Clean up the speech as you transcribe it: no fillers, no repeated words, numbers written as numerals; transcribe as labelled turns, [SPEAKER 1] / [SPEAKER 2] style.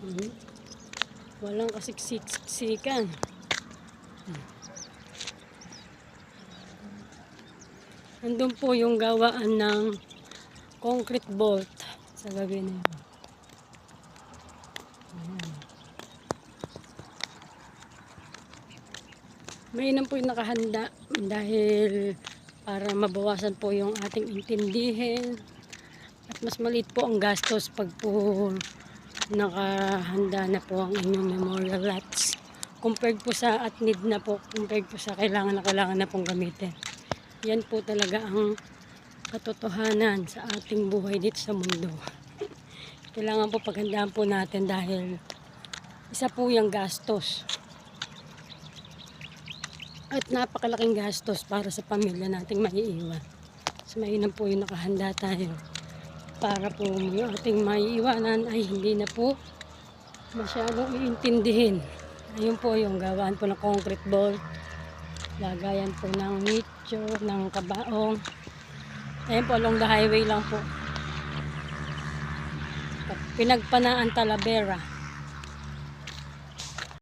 [SPEAKER 1] Hmm. Walang kasiksik-siksikan. Nandun po yung gawaan ng concrete bolt sa gabi na yun. Mainam po yung nakahanda dahil para mabawasan po yung ating intindihin at mas maliit po ang gastos pag po nakahanda na po ang inyong memorial lots compared po sa at need na po, compared po sa kailangan na pong gamitin. Yan po talaga ang katotohanan sa ating buhay dito sa mundo. Kailangan po paghandaan po natin dahil isa po yung gastos at napakalaking gastos para sa pamilya nating maiiwan. So mainam po yung nakahanda tayo para po yung ating maiiwanan ay hindi na po masyadong iintindihin. Ayun po yung gawaan po ng concrete bolt, lagayan po ng nicho, ng kabaong. Ayun po, along the highway lang po. Pinagpanaan Talavera.